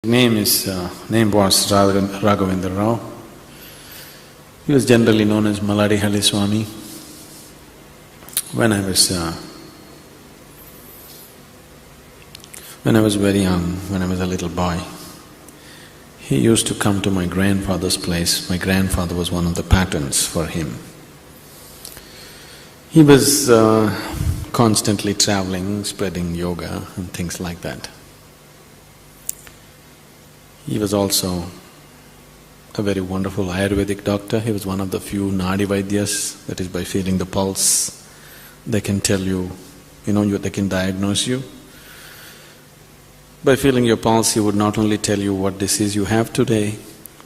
Name was Raghavendra Rao. He was generally known as Malladihalli Swami. When I was very young, when I was a little boy, he used to come to my grandfather's place. My grandfather was one of the patrons for him. He was constantly traveling, spreading yoga and things like that. He was also a very wonderful Ayurvedic doctor. He was one of the few Nadi Vaidyas, that is, by feeling the pulse, they can tell you, they can diagnose you. By feeling your pulse, he would not only tell you what disease you have today,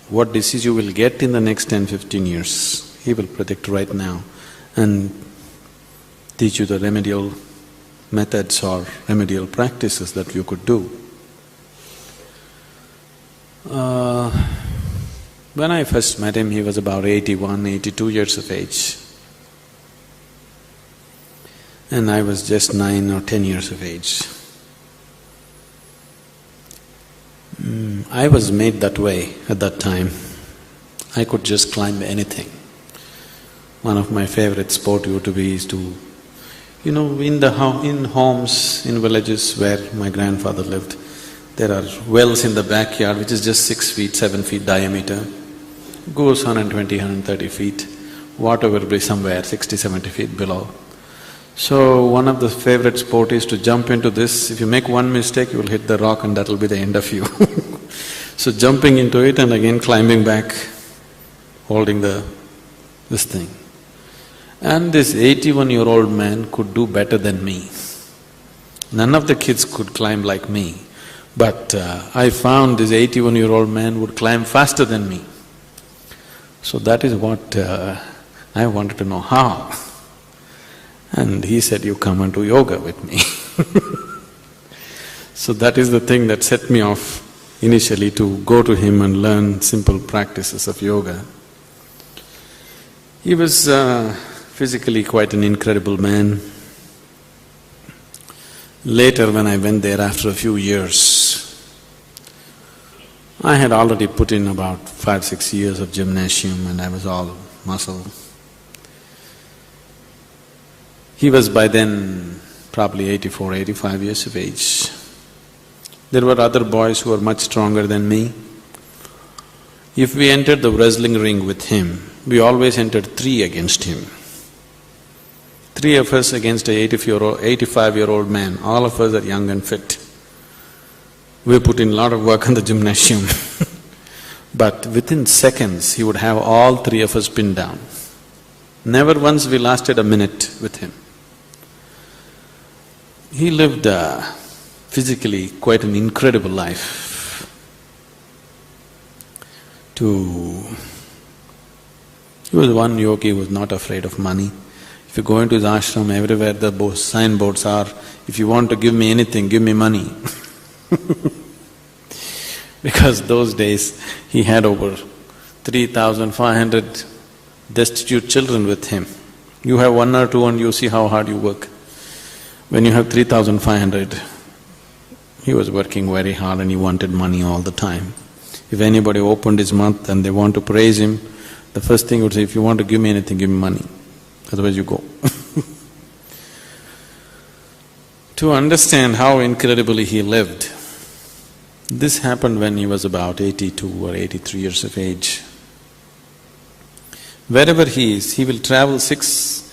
what disease you will get in the next 10-15 years. He will predict right now and teach you the remedial methods or remedial practices that you could do. When I first met him, he was about 81, 82 years of age. And I was just 9 or 10 years of age. I was made that way at that time. I could just climb anything. One of my favorite sport used to be is to… in homes, in villages where my grandfather lived, there are wells in the backyard which is just 6 feet, 7 feet diameter, goes 120, 130 feet, water will be somewhere 60, 70 feet below. So one of the favorite sport is to jump into this. If you make one mistake, you will hit the rock and that will be the end of you. So jumping into it and again climbing back, holding this thing. And this 81-year-old man could do better than me. None of the kids could climb like me. But I found this 81-year-old man would climb faster than me. So that is what I wanted to know, how. And he said, you come and do yoga with me. So that is the thing that set me off initially to go to him and learn simple practices of yoga. He was physically quite an incredible man. Later when I went there after a few years, I had already put in about 5-6 years of gymnasium and I was all muscle. He was by then probably 84, 85 years of age. There were other boys who were much stronger than me. If we entered the wrestling ring with him, we always entered 3 against him. 3 of us against a 85-year-old man, all of us are young and fit. We put in a lot of work on the gymnasium. But within seconds, he would have all 3 of us pinned down. Never once we lasted a minute with him. He lived physically quite an incredible life. He was one yogi who was not afraid of money. If you go into his ashram, everywhere the signboards are, if you want to give me anything, give me money. Because those days he had over 3,500 destitute children with him. You have 1 or 2 and you see how hard you work. When you have 3,500, he was working very hard and he wanted money all the time. If anybody opened his mouth and they want to praise him, the first thing he would say, if you want to give me anything, give me money, otherwise you go. To understand how incredibly he lived, this happened when he was about 82 or 83 years of age. Wherever he is, he will travel six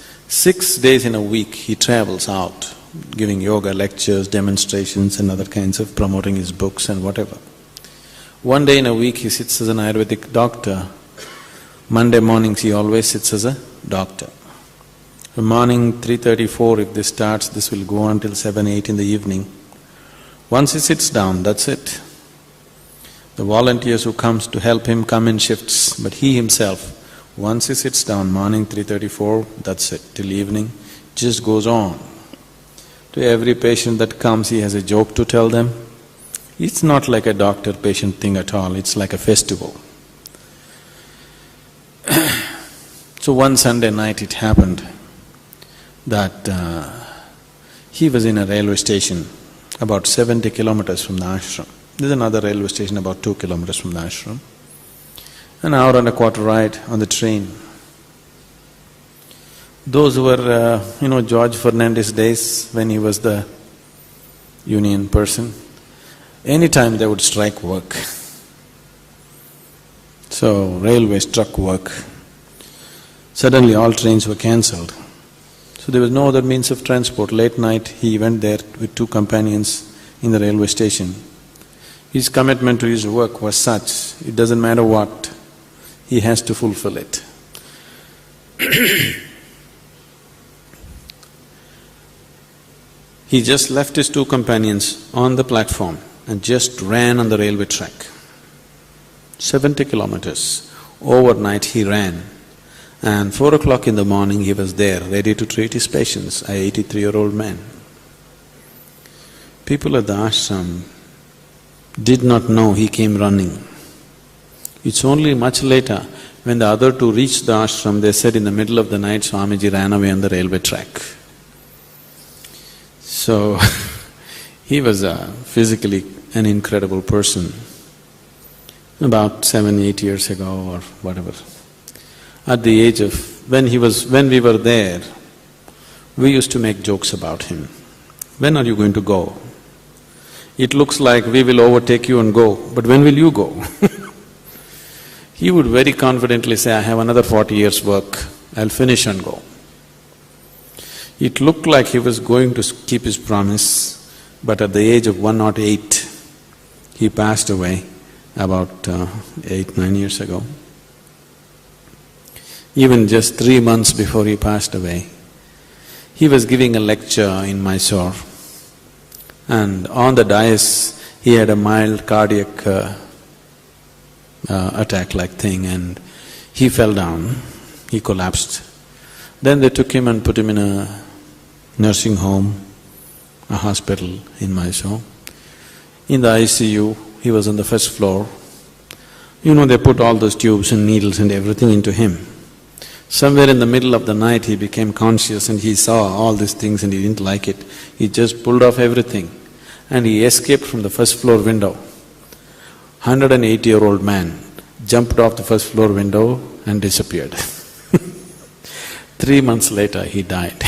days in a week, he travels out, giving yoga lectures, demonstrations and other kinds of promoting his books and whatever. One day in a week he sits as an Ayurvedic doctor. Monday mornings he always sits as a doctor. The morning 3:34, if this starts, this will go on till 7, 8 in the evening. Once he sits down, that's it. The volunteers who comes to help him come in shifts, but he himself, once he sits down, morning 3:34, that's it, till evening, just goes on. To every patient that comes, he has a joke to tell them. It's not like a doctor-patient thing at all, it's like a festival. So one Sunday night it happened that he was in a railway station about 70 kilometers from the ashram. There's another railway station about 2 kilometers from the ashram. An hour and a quarter ride on the train. Those were, George Fernandez days when he was the union person. Anytime they would strike work. So railway struck work. Suddenly all trains were cancelled. So there was no other means of transport. Late night he went there with 2 companions in the railway station. His commitment to his work was such, it doesn't matter what, he has to fulfill it. He just left his 2 companions on the platform and just ran on the railway track. 70 kilometers. Overnight he ran. And 4 o'clock in the morning he was there, ready to treat his patients, an 83-year-old man. People at the ashram did not know he came running. It's only much later, when the other 2 reached the ashram, they said in the middle of the night, Swamiji ran away on the railway track. So, he was physically an incredible person. About 7-8 years ago or whatever. At the age of… when we were there, we used to make jokes about him. When are you going to go? It looks like we will overtake you and go, but when will you go? He would very confidently say, I have another 40 years' work, I'll finish and go. It looked like he was going to keep his promise, but at the age of 108, he passed away about 8-9 years ago. Even just 3 months before he passed away, he was giving a lecture in Mysore, and on the dais he had a mild cardiac attack-like thing, and he fell down, he collapsed. Then they took him and put him in a nursing home, a hospital in Mysore. In the ICU, he was on the first floor. They put all those tubes and needles and everything into him. Somewhere in the middle of the night he became conscious and he saw all these things and he didn't like it. He just pulled off everything and he escaped from the first floor window. 180-year-old man jumped off the first floor window and disappeared. 3 months later he died.